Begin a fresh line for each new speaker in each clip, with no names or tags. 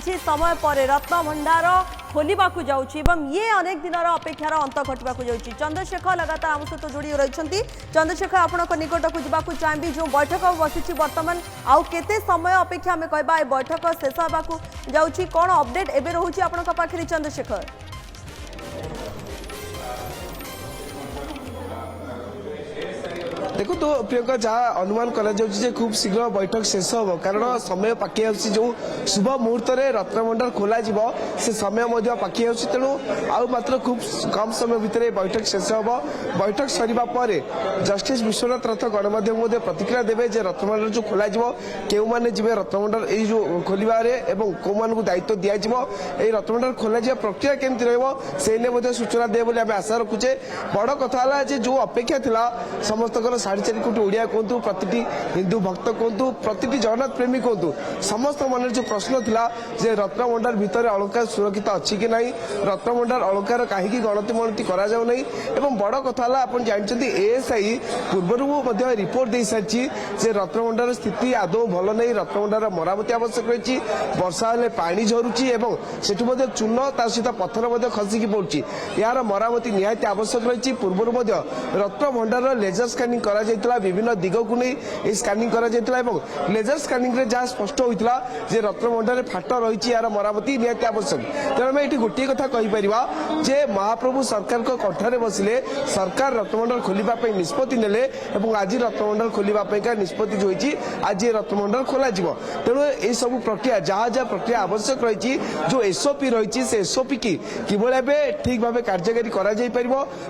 किछि समय पर रत्न भंडार खोलवा जाऊँगी ये अनेक दिन अपेक्षार अंत घटवा जाऊँगी। चंद्रशेखर लगातार आम सहित जोड़ी रही। चंद्रशेखर आपण निकट को जावाक चाहिए जो बैठक बसी बर्तमान आउ केते समय अपेक्षा आम कह बैठक शेष होगा जाऊँगी कौन अपडेट एवं रोचे आपण पाखे चंद्रशेखर?
देखो तो प्रियंका जहाँ अनुमान करा खूब शीघ्र बैठक शेष हम कारण समय पाखी जो शुभ मुहूर्त में रत्नभंडार खोल से समय पाखी तेणु आउ मात्र खूब कम समय भितर बैठक शेष हम। बैठक सरिबा पर जस्टिस विश्वनाथ रथ गणमाध्यम प्रतिक्रिया देवे जे रत्नभंडार जो खोल क्यों मैंने जी रत्नभंडार ये जो खोलवे कौ मान दायित्व दिज्व ये रत्नभंडार खोल प्रक्रिया केमती रही सूचना दे बोली आम आशा रखुचे। बड़ कथा है जो अपेक्षा थिला समस्त 4.5 कोटी ओडिया कहतु प्रति हिंदू भक्त कहतु प्रति जगन्नाथ प्रेमी कहतु समस्त मन जो प्रश्न थिला जे रत्नभंडार भितर अलंकार सुरक्षित अच्छी कि नहीं रत्नभंडार अलंकार कहीं गणति मणति करा जाउ नहीं एवं बड़ कथा आप जानते एएसआई पूर्व रिपोर्ट दे सारी जे रत्नभंडार स्थिति आदौ भल नहीं रत्नभंडार मरामती आवश्यक रही वर्षा हेले पानी झरुची सेठू चून ता सहित पत्थर खसिकी पड़ुची यार मरामती निहाती आवश्यक रही। पूर्व रत्नभंडार लेजर स्कानिंग करा जायतिला विभिन्न दिग को नहीं स्कानिंग करा जायतिला एवं लेजर स्कानिंग रे जहाँ स्पष्ट होइतिला जे रत्नभंडार फाट रही यार मरामती निहाती आवश्यक। तेणु ये गोटे कथा कहीपर जे महाप्रभु सरकार को कठारे बसिले सरकार रत्नभंडार खोलने निष्पत्ति नेले एवं आज रत्नभंडार खोलने निष्पत्ति जो होती आज रत्नभंडार खोल तेणु ये सब प्रक्रिया जहाँ जहाँ प्रक्रिया आवश्यक रही जो एसओपी रही से एसओपी की किभली ठीक भाव कार्यकारी कर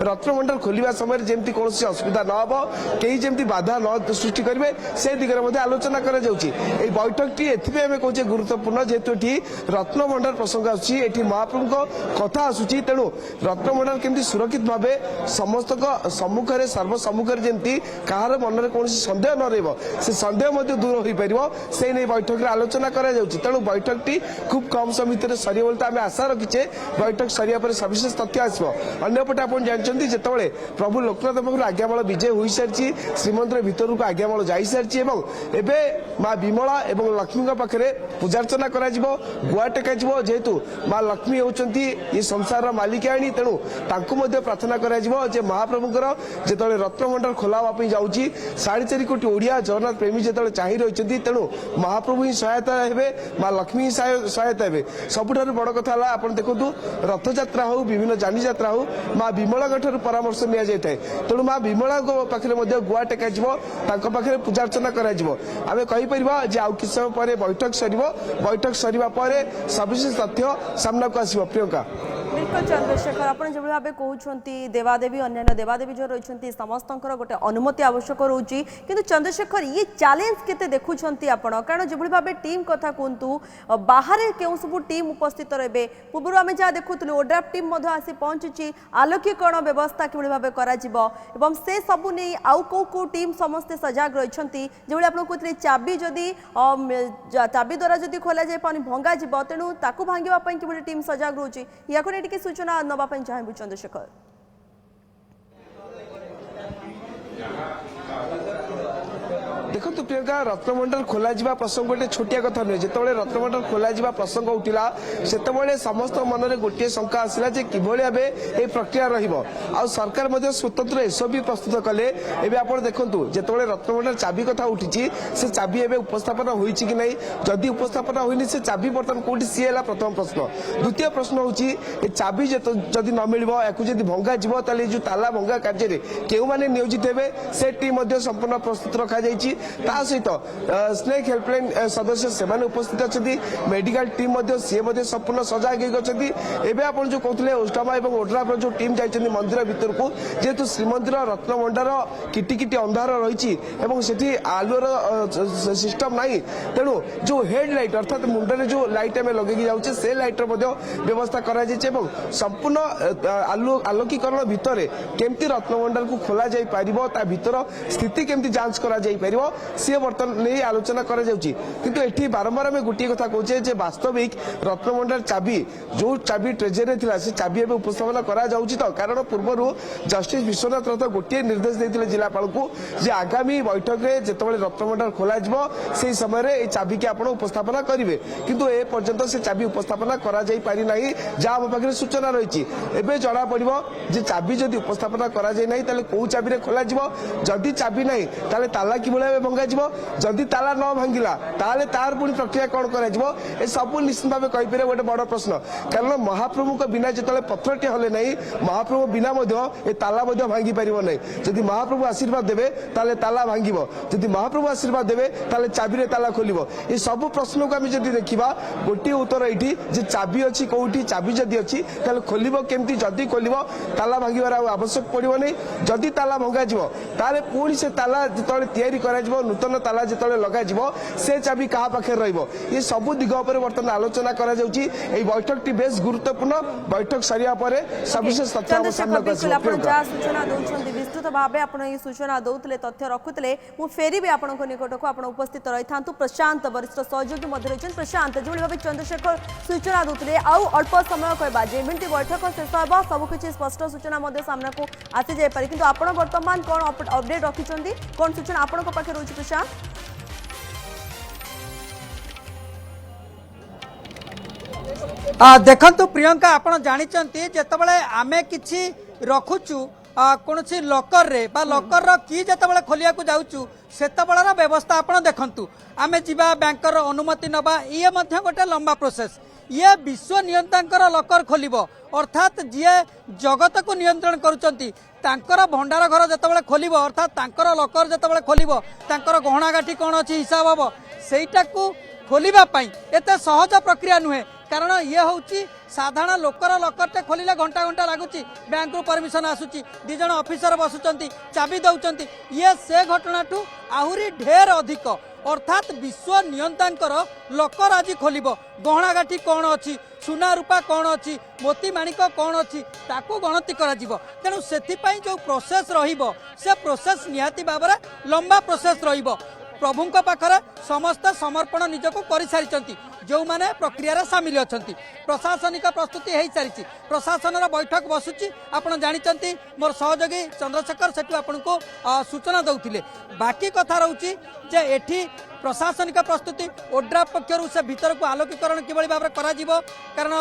रत्नभंडार खोलने समय जमी कौन असुविधा न हो कहीं जमी बाधा न सृष्टि करेंगे से दिगरे आलोचना कर बैठक टी एमें कहे गुरुत्वपूर्ण जेहेतु ये रत्नभंडार प्रसंग आसुची महाप्रभु को कथा आसूची तेणु रत्नभंडार केमती सुरक्षित भाव समस्त सम्मुखें सर्वसम्मुखें जमी कहार मन में कौन सन्देह न रही सन्देह दूर हो पार से नहीं बैठक में आलोचना कर तेणु बैठक टी खूब कम समय भितर सर बोलते आम आशा रखीचे बैठक सरिया पर सविशेष तथ्य आसो। अंपटे आप जानते जिते प्रभु लोकनाथ पाखु आज्ञामाल विजय हो सारी श्रीमंदिर भितर को आज्ञामाल जा सारी माँ विमला और लक्ष्मी पाखे पूजार्चना कर गुआ टेक जेहेतु माँ लक्ष्मी होती ये संसार मालिकाणी तेणु प्रार्थना कर महाप्रभुंर जो रत्नभंडार खोलावाई जाऊँगी 4.5 कोटी ओडिया जगन्नाथ प्रेमी जो चाह रही तेणु महाप्रभु ही सहायता हे माँ लक्ष्मी ही सहायता हे। सबुठ बड़ कथा आप देखु रथयात्रा हो विभिन्न जानी यात्रा हो माँ विमला परामर्श नि जाए तेणु माँ विमला पाखे गुआ टेक पाखे पूजार्चना करें कहीपर जे आउ कि समय पर बैठक सरिबा पर सविशेष तथ्य सामना को आसो। प्रियंका
बिल्कुल चंद्रशेखर आप जो भाव कहते देवादेवी अन्य देवादेवी जो रही समस्त गोटे अनुमति आवश्यक रोचे किंतु चंद्रशेखर ये चैलेंज केते देखुंती आपण कारण जो भाव टीम कथा कहतु बाहर क्यों सब टीम उपस्थित रहे पूर्व आम जहाँ देखुलु ओड्राफ टीम आसी पहुंची आलोकीकरण व्यवस्था कि भाव कर से सबू नहीं आउ कौ टीम समस्ते सजग रही जो आप कहते चाबी जदि चाबी द्वारा जदि खोल जाए भंगा तेणु ताकू भांगापी कि टीम सजग रोचे या टिके सूचना नवाई चाहबू चंद्रशेखर?
देखो तो प्रियंका रत्नभंडार खोल प्रसंग गोटे छोटिया कथा नुहे जो रत्नभंडार खोल प्रसंग उठिला से समस्त मन में गोटे शंका आसला कि भाव ये प्रक्रिया रहा सरकार स्वतंत्र एसओपी प्रस्तुत कले आप देखु जो रत्नभंडार चाबी कथा उठी से चाबी एवं उपस्थापन हो कि नहीं जदि उपस्थापन होनी से चाबी बर्तमान कौटी सी है प्रथम प्रश्न। द्वितीय प्रश्न हूँ चाबी जदि न मिल या भंगा जो ताला भंगा कार्य क्यों मैंने नियोजित हे से टीम संपूर्ण प्रस्तुत रखा सहित स्नेक हेल्पलाइन सदस्य से उपस्थित अच्छा मेडिकल टीम सी संपूर्ण सजग होती आप जो कहते ओस्टामा और ओड्राफ जो टीम जाइए मंदिर भितर को जेहेतु श्रीमंदिर रत्नभंडार किटिकिटी अंधार रही आलुर सिस्टम नहीं तेणु जो हेडलाइट अर्थात मुंडे जो लाइट आम लगे जाऊे से लाइटर व्यवस्था कर संपूर्ण आलोकीकरण भितर केमती रत्नभंडार को खोल जापर ता भीतर स्थिति केमती जांच कर सी बर्तमान नहीं आलोचना करा जाउची किंतु एठी बारंबार आम गोटे कथा कहचे जे वास्तविक रत्नभंडार चाबी जो चाबी ट्रेजरी थिला से चाबी एबे उपस्थापन करा जाउची तो कारण पूर्व जस्टिस विश्वनाथ रथ गोटे निर्देश देथिले जिलापाल को जे आगामी बैठक रे जेतबेले रत्नभंडार खोला जिवो सेही समय रे ए चाबी के आपण उपस्थापन करिवे किंतु ए पर्यंत से चाबी उपस्थापन करा जाई पारि नाही जा हम पाखरे सूचना रहिची एबे जणा पड़िबो जे चाबी जदि उपस्थापन करा जाई नाही ताले को चाबी रे खोला जिवो जदि चाबी नाही ताले ताला कि भले भंगा जिवो जदि ताला न भांगिला ताले तार पुनी प्रक्रिया कोन करा जिवो ए सब निश्चित भाबे कहि पारे गोटे बड़ प्रश्न कारण महाप्रभु को बिना जेतले पत्थरटी हले नाही महाप्रभु बिना मध्य ए ताला मध्य भांगी परिबो नाही जदि महाप्रभु आशीर्वाद देबे ताले ताला भांगिबो जदि महाप्रभु आशीर्वाद देबे ताले चाबी रे ताला खोलिबो ए सब प्रश्न को हम जदि देखिबा गोटे उत्तर एठी जे चाबी अछि कोउठी चाबी जदि अछि ताले खोलिबो केमती जदि खोलिबो ताला भांगिबार आवश्यक पड़िबो नहीं जदि ताला भंगा जिवो ताले पुणी से ताला जेतले तयारी करा जिवो नूतन ताला जेतले लगा जिवो से चाबी कहा पाखे रहिबो ये सब दिग पर वर्तमान आलोचना करा जाउची ए बैठकटी बेस गुरुत्वपूर्ण बैठक सरिया परे सविशेष तथ्य हम सामना
बिल्कुल आपण जा सूचना दउछन्ती विस्तृत भाबे आपण ये सूचना दउतले तथ्य रखुतले मु फेरी भी आपण को निकट को आपण उपस्थित रहि थांतु प्रशांत वरिष्ठ सहयोगी मध्य रहिछन प्रशांत जोಳಿ भाबे चंद्रशेखर सूचना दउतले आउ अल्प समय कहबा जे मिनिट बैठक शेष होबा सब किछि स्पष्ट सूचना मध्य सामना को आसी जाय पारे किंतु आपण वर्तमान कोन अपडेट रखिछन्ती कोन सूचना आपण को पाखे रहिछ प्रशांत
देखंतु प्रियंका आपण जानिचंती जेतबेले आमे किछि रखुचु कौन लकर रे बा लकर रो की जेतबेले खोलिया को जाउचु सेतबेलर व्यवस्था आपण देखंतु आमे जिबा बैंकर अनुमति नबा ये मध्य गोटे लंबा प्रोसेस ये विश्व नियंतांकर लकर खोलिबो अर्थात जे जगत को नियंत्रण करूचंती तांकर भंडार घर जेतबेले खोलिबो अर्थात तांकर लकर जेतबेले खोलिबो तांकर गहना गाठी कोन अछि हिसाब हबो सेइटा को खोलिबा पई एते सहज प्रक्रिया नुहे कारण ये हूँ साधारण लोकर लकरटे खोलिले घंटा घंटा लगुच बैंक रु परमिशन आसुची दी जन ऑफिसर बसुंट चाबी दौरान ये से घटना ठू आहरी ढेर अधिक अर्थात विश्व नियंतांकर लकर आज खोल गहना गाठी कौन अच्छी सुना रूपा कौन अच्छी मोती माणिक कौन अच्छी ताकू गणति करा तेणु से जो प्रोसेस रहिबो से प्रोसेस निहाती भाव लंबा प्रोसेस रहिबो प्रभुंक पाखरे समस्त समर्पण निजको करि सारिचंती जो माने प्रक्रिया सामिल अछंती प्रशासनिक प्रस्तुति हो सारी प्रशासन बैठक बसुची आपण जानिचंती मोर सहयोगी चंद्रशेखर सेठू आपण को सूचना दउथिले बाकी कथा रहउची जे एठी प्रशासनिक प्रस्तुति ओड्राफ पक्षर से भीतर को आलोकीकरण किभଳି भाव करा जिवो कारण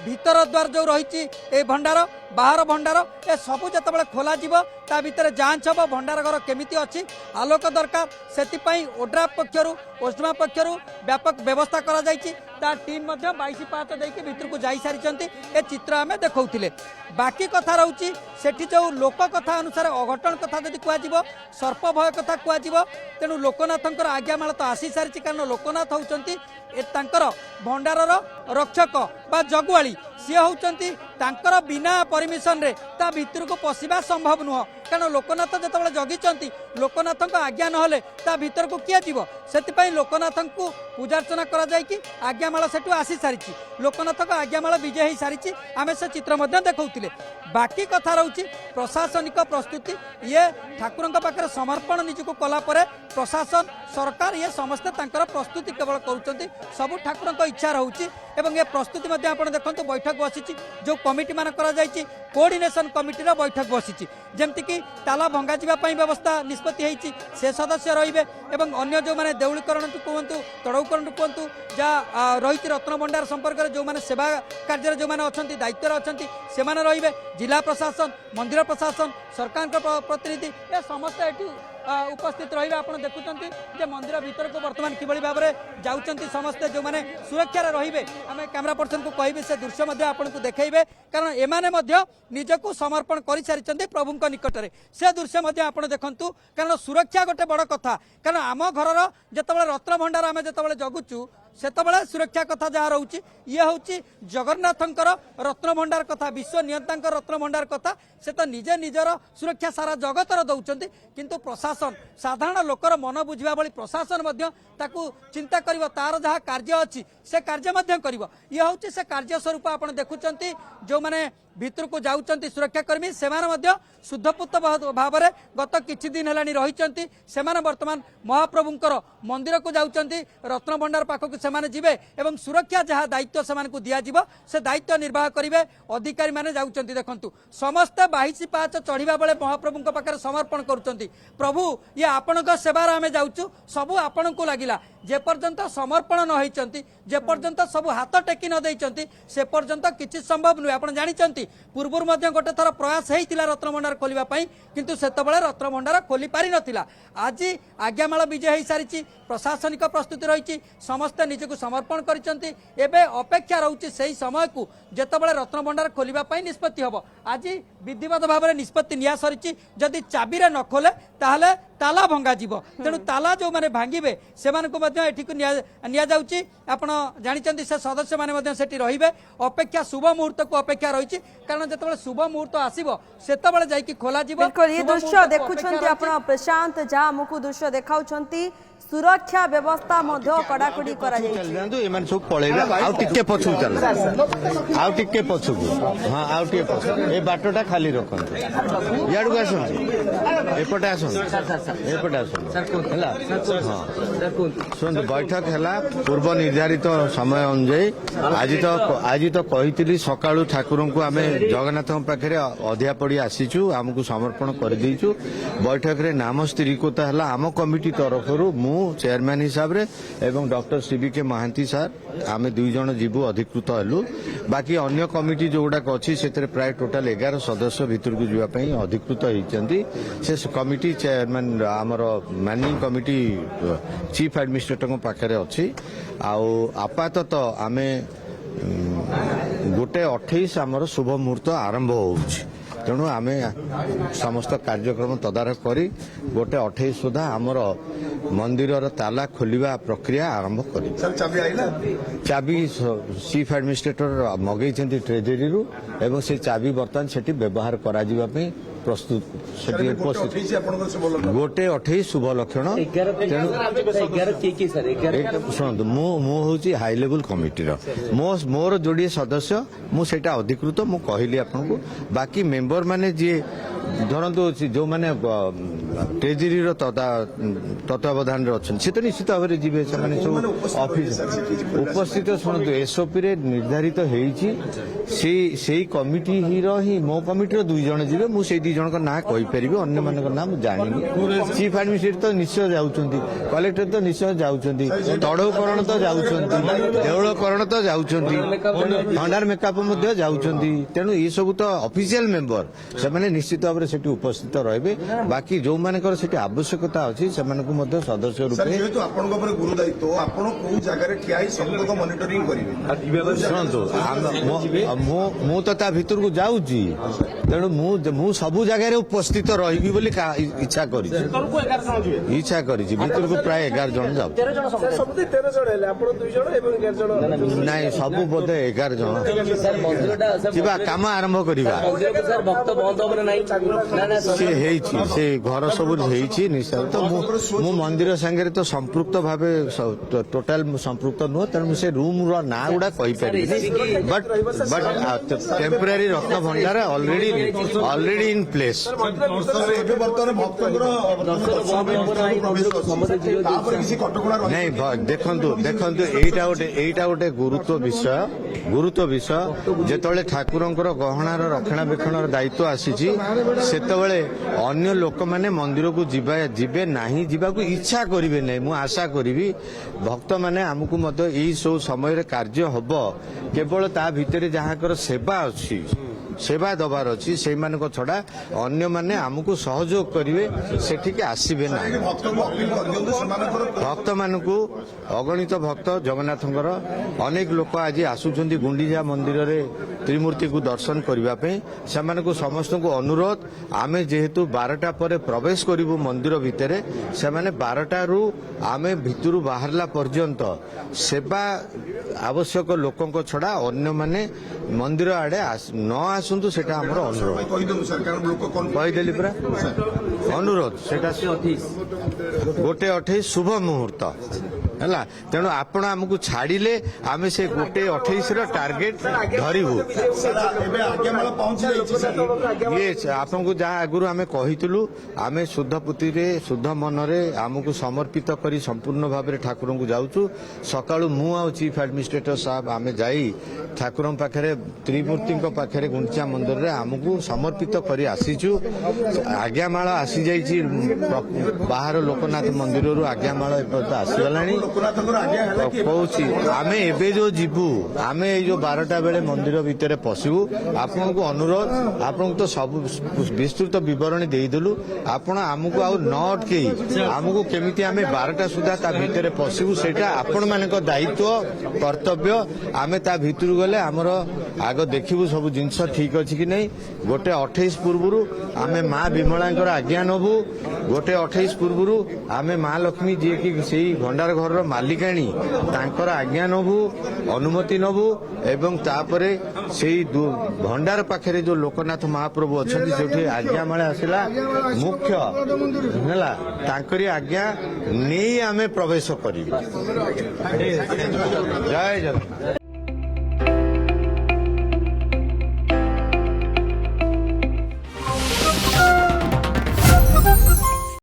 भीतर द्वार जो रही ए भंडार बाहर भंडार ए सबू जतबेले खोला जिवो ता भीतर जांच हबो भंडार घर केमिति अछि आलोक दरकार सेति पई ओड्राफ पक्षर ओस्मा पक्षर व्यापक व्यवस्था करा जायछि ता टीम मध्ये 22 पात देके भीतर को जाई सारिचंती ए चित्र हमें देखौथिले बाकी कथा रहउची सेठी जो लोक कथा अनुसार अघटन कथा जदि कुआ जिवो सर्प भय कथा कुआ जिवो तेणु लोकनाथंकर आज्ञामाल तो आसी सारी कारण लोकनाथ होउचंती तांकर भंडारर रक्षक बा जगुआली सी होउचंती तांकर बिना परमिशन रे ता भीतर को पशिबा संभव नुह कारण लोकनाथ जतबेले जगिचंती लोकनाथक आज्ञा नहले ता भीतर को किया जीव सेति लोकनाथ को पूजार्चना करा जाय कि आज्ञामाल सेठू आसी सारी लोकनाथक आज्ञामाल विजय हो सारी आम से चित्र देखौथिले बाकी कथा रहउची प्रशासनिक प्रस्तुति ये ठाकुर पाखे समर्पण निजको कला परे प्रशासन सरकार ये समस्ते तांकर प्रस्तुति केवल करूचंती सबु ठाकुर इच्छा रहउची एवं ये प्रस्तुति मध्ये आपण देखंतु बैठक बसिची जो कमिटी मान करा जायछि कोऑर्डिनेशन कमिटी रा बैठक बसिची जेमति कि ताला भंगा जिबा पई व्यवस्था निष्पत्ति हेछि से सदस्य रहिबे एवं अन्य जो माने देउलीकरण कहंतु तड़ौकरण कहंतु जा रहिति रत्न भंडार संपर्क रे जो माने सेवा कार्य जो माने अछंती दायित्व रे अछंती से माने रहिबे जिला प्रशासन मंदिर प्रशासन सरकार का प्रतिनिधि ए समस्त एठी उपस्थित रही आप देखुंत मंदिर भीतर को बर्तमान किभଳି भाव में जाउचंती समस्ते जो माने सुरक्षा रे आम कैमरा पर्सन को कहिबे से दृश्य आपको देखेबे कारण एमाने निजको समर्पण कर सारी प्रभुंक निकट में से दृश्य आप देखु कारण सुरक्षा गोटे बड़ कथा कारण आम घर जितेबाला रत्न भंडार आम जितेबाला जगुचु सेतबेले सुरक्षा कथा जहाँ रोचे ये हूँ जगन्नाथंकर रत्नभंडार कथा विश्व नियंता रत्नभंडार कथा से तो निजे निजर सुरक्षा सारा जगतर दौरान किंतु प्रशासन साधारण लोकर मन बुझा भली प्रशासन ताकू चिंता कर तार जहाँ कार्य अच्छी से कार्य करिवो ये हूँ से कार्य स्वरूप आप देखुं जो मैंने भितर को जाऊँच सुरक्षाकर्मी से शुद्धपुत भाव में गत किछि दिन है रही से बर्तमान महाप्रभुंकर मंदिर को जाऊँच रत्नभंडार पाखक से जीवे एवं सुरक्षा जहाँ दायित्व से दिज्व से दायित्व निर्वाह करेंगे अधिकारी मैंने जाऊँच देखु समस्ते 22 पाच चढ़ा बेले महाप्रभु पाखे समर्पण करुँच प्रभु ये आपण सेवार आम जाऊँ सबू आपण को लगिला जेपर्यंत समर्पण न होती जेपर्यंत सब हाथ टेकी न देती से पर्यंत किसी संभव नुहे आप जानते पूर्व गोटे थर प्रयास होता रत्नभंडार खोलने किंतु सेतबेले रत्नभंडार खोली पारि नथिला आज आज्ञामाल विजय हो सारी प्रशासनिक प्रस्तुति रही समस्ते निजक समर्पण करछंती एबे अपेक्षा रहुछि सेही समय को जेतबेले रत्नभंडार खोलने निष्पत्ति हम आज विधिवत भाव में निष्पत्ति निया सरी जदि चाबी न खोले ताहले ताला भंगा जीव तेणु ताला जो माने भांगिबे आपण जानिचंती से सदस्य माने सेठी रहिबे अपेक्षा शुभ मुहूर्त को अपेक्षा रही कारण जेतबेले शुभ मुहूर्त आसीबो सेतबेले जाईकी खोला जीव
बिल्कुल ये दृश्य देखुछंती आपण प्रशांत जहाँ हमको दृश्य देखाउछंती सुरक्षा व्यवस्था मध्य कड़ाकड़ी करा जायछि
एमन सब पळेबे आ टिके पछु चल आ टिके पछु हां आ टिके पछु ए बाटोटा खाली रखन याडू आसन एपटे आसन एपटे आसन हला हां सुन बैठक हला पूर्व निर्धारित समय अनुसार आज तो कहितली सकाळू ठाकुरन को आमे जगन्नाथ पाखरे अधिया पड़ी आसीचु हमकु समर्पण कर देइचु बैठक रे नाम स्थिरीकता हला आम कमिटी तरफरु मु चेयरमैन हिसाब रे एवं डॉक्टर सीबीके महांती सर आमे दुई जन जीवु अधिकृत हलु बाकी अन्य कमिटी जो गुडाक अच्छी से प्राय टोटाल 11 सदस्य भितर को जीवा पई अधिकृत होइचंती से कमिटी चेयरमैन आमर मैनेजिंग कमिटी चीफ एडमिनिस्ट्रेटर को पाखरे अच्छी आपातत आमे गोटे 28 आमर शुभ मुहूर्त आरंभ होउछि तेणु आम समस्त कार्यक्रम तदारख करी गोटे 28 सुधा आमर मंदिर ताला खोलिबा प्रक्रिया आरंभ करी चाबी चीफ एडमिनिस्ट्रेटर मगई ट्रेजरी रु एवं से चाबी बर्तमान सेठी व्यवहार करा जिबा पे प्रस्तुत गोटे 28 शुभ लक्षण शुणु मुझे हाई लेवल कमिटी मोर जोड़े सदस्य मुझे अधिकृत मु कहली आपन को बाकी मेंबर माने जी धरतु जो मैंने ट्रेजरी तत्वावधान अच्छा सी तो निश्चित भाव में जी सब ऑफिस उपस्थित शुणु एसओपी रे निर्धारित से कमिटी ही मो कमिटी दुई जन जी मुझे दुई जन ना कहीपरि अन्य मान ना जानी चीफ एडमिनिस्ट्रेटर तो निश्चय जाऊँच कलेक्टर तो निश्चय जाऊँच तड़ौकरण तो जाऊँच देउलकरण तो जाऊँच भंडार मेकअप जाऊँच तेणु ये सब तो ऑफिशियल मेंबर से निश्चित भाव में सेठी उपस्थित रहे बाकी जो मानकर सेठी आवश्यकता अच्छी से सदस्य रूप
गुरु दायित्व आपण को जगह ठिया सब मॉनिटरिंग करेंगे
शुणु मु तो भितर को जाऊँगी तेणु मु सबु जगह उपस्थित रही बोली इच्छा कर भितर को प्राय 11 जन जाऊ नाई सबू बोधे 11 जन काम आरंभ करवा से घर सब निश्चय तो मु मंदिर सांगे तो संपृक्त भाव टोटाल संपृक्त नुह तेणु से रूम ना गुड़ा कहीपर बट टेम्पररी रत्न भंडार ऑलरेडी इन प्लेस नहीं देखु एटा गोटे गुरुत्व विषय जेतबेले ठाकुरंकर गहनार रक्षणाबेक्षण दायित्व आसी सेतबेले अन्य लोक माने मंदिर को जीवे नहीं जीवाकू इच्छा करिवे नहीं मु आशा करी भक्त माने आमको मत यही सब समय कार्य हब केवल ता भितर जहाँ सेवा अच्छी ସେବା ଦେବାର ଅଛି ସେଇମାନଙ୍କ ଛଡ଼ା ଅନ୍ୟମାନେ ଆମକୁ ସହଯୋଗ କରିବେ ସେଠିକି ଆସିବେ ନାହିଁ।
ଭକ୍ତଙ୍କୁ ଅପିଲ କରିଦିଅନ୍ତୁ ସେମାନଙ୍କର
ଭକ୍ତମାନଙ୍କୁ ଅଗଣିତ ଭକ୍ତ ଜଗନ୍ନାଥଙ୍କର ଅନେକ ଲୋକ ଆଜି ଆସୁଛନ୍ତି ଗୁଣ୍ଡିଚା ମନ୍ଦିରରେ ତ୍ରିମୂର୍ତ୍ତିକୁ ଦର୍ଶନ କରିବା ପାଇଁ। ସେମାନଙ୍କୁ ସମସ୍ତଙ୍କୁ ଅନୁରୋଧ, ଆମେ ଯେହେତୁ 12ଟା ପରେ ପ୍ରବେଶ କରିବୁ ମନ୍ଦିର ଭିତରେ, ସେମାନେ 12ଟାରୁ ଆମେ ଭିତରୁ ବାହାରିଲା ପର୍ଯ୍ୟନ୍ତ ସେବା ଆବଶ୍ୟକ ଲୋକଙ୍କ ଛଡ଼ା ଅନ୍ୟମାନେ ମନ୍ଦିର ଆଡ଼େ ନ ଆସନ୍ତୁ, ସେଟା ଆମର ଅନୁରୋଧ।
କହିଦିଅନ୍ତୁ ସାର୍, କାରଣ ଲୋକ
କହିଦେଲି ପରା ଅନୁରୋଧ, ସେଟା 1:28 ଶୁଭ ମୁହୂର୍ତ୍ତ ହେଲା। ତେଣୁ ଆପଣ ଆମକୁ ଛାଡ଼ିଲେ ଆମେ ସେ 1:28ର ଟାର୍ଗେଟ ଧରିବୁ।
ଏବେ ଆଜ୍ଞାମାଳ ପହଞ୍ଚି ଯାଇଛି ସାର୍।
ଇଏ ଆପଣଙ୍କୁ ଯାହା ଆଗରୁ ଆମେ କହିଥିଲୁ, ଆମେ ଶୁଦ୍ଧ ପୁତିରେ ଶୁଦ୍ଧ ମନରେ ଆମକୁ ସମର୍ପିତ କରି ସମ୍ପୂର୍ଣ୍ଣ ଭାବରେ ଠାକୁରଙ୍କୁ ଯାଉଛୁ। ସକାଳୁ ମୁଁ ଆଉ ଚିଫ୍ ଆଡମିନିଷ୍ଟ୍ରେଟର ସାହେବ ଆମେ ଯାଇ ଠାକୁରଙ୍କ ପାଖରେ ତ୍ରିମୂର୍ତ୍ତିଙ୍କ ପାଖରେ ଗୁଣ୍ଡିଚା ମନ୍ଦିରରେ ଆମକୁ ସମର୍ପିତ କରି ଆସିଛୁ। ଆଜ୍ଞାମାଳ ଆସିଯାଇଛି, ବାହାର ଲୋକନାଥ ମନ୍ଦିରରୁ ଆଜ୍ଞାମାଳ ଏପର୍ଯ୍ୟନ୍ତ ଆସିଗଲାଣି।
ଲୋକନାଥଙ୍କର ଆଜ୍ଞା ହେଲା କି
କହୁଛି ଆମେ ଏବେ ଯୋଉ ଯିବୁ, ଆମେ ଏଇ ଯୋଉ 12ଟା ବେଳେ ମନ୍ଦିର ଭିତରେ ପଶିବୁ। ଆପଣଙ୍କୁ ଅନୁରୋଧ, ଆପଣଙ୍କୁ ତ ସବୁ ବିସ୍ତୃତ ବିବରଣୀ ଦେଇଦେଲୁ, ଆପଣ ଆମକୁ ଆଉ ନ ଅଟକେଇ ଆମକୁ କେମିତି ଆମେ 12ଟା ସୁଦ୍ଧା ତା ଭିତରେ ପଶିବୁ ସେଇଟା ଆପଣମାନଙ୍କ ଦାୟିତ୍ୱ କର୍ତ୍ତବ୍ୟ। ଆମେ ତା ଭିତରୁ ଗଲେ ଆମର ଆଗ ଦେଖିବୁ ସବୁ ଜିନିଷ ଠିକ ଅଛି କି ନାହିଁ। 1:28 ପୂର୍ବରୁ ଆମେ ମା ବିମଳାଙ୍କର ଆଜ୍ଞା ନେବୁ। 1:28 ପୂର୍ବରୁ ଆମେ ମା ଲକ୍ଷ୍ମୀ ଯିଏକି ସେଇ ଭଣ୍ଡାର ଘରର ମାଲିକାଣୀ ତାଙ୍କର ଆଜ୍ଞା ନେବୁ, ଅନୁମତି ନେବୁ ଏବଂ ତାପରେ ସେଇ ଭଣ୍ଡାର ପାଖରେ ଯୋଉ ଲୋକନାଥ ମହାପ୍ରଭୁ ଅଛନ୍ତି ଯୋଉଠି ଆଜ୍ଞାମାଳ ଆସିଲା ମୁଖ୍ୟ ହେଲା, ତାଙ୍କରି ଆଜ୍ଞା ନେଇ ଆମେ ପ୍ରବେଶ କରିବୁ। ଜୟ ଜଗନ୍ନାଥ।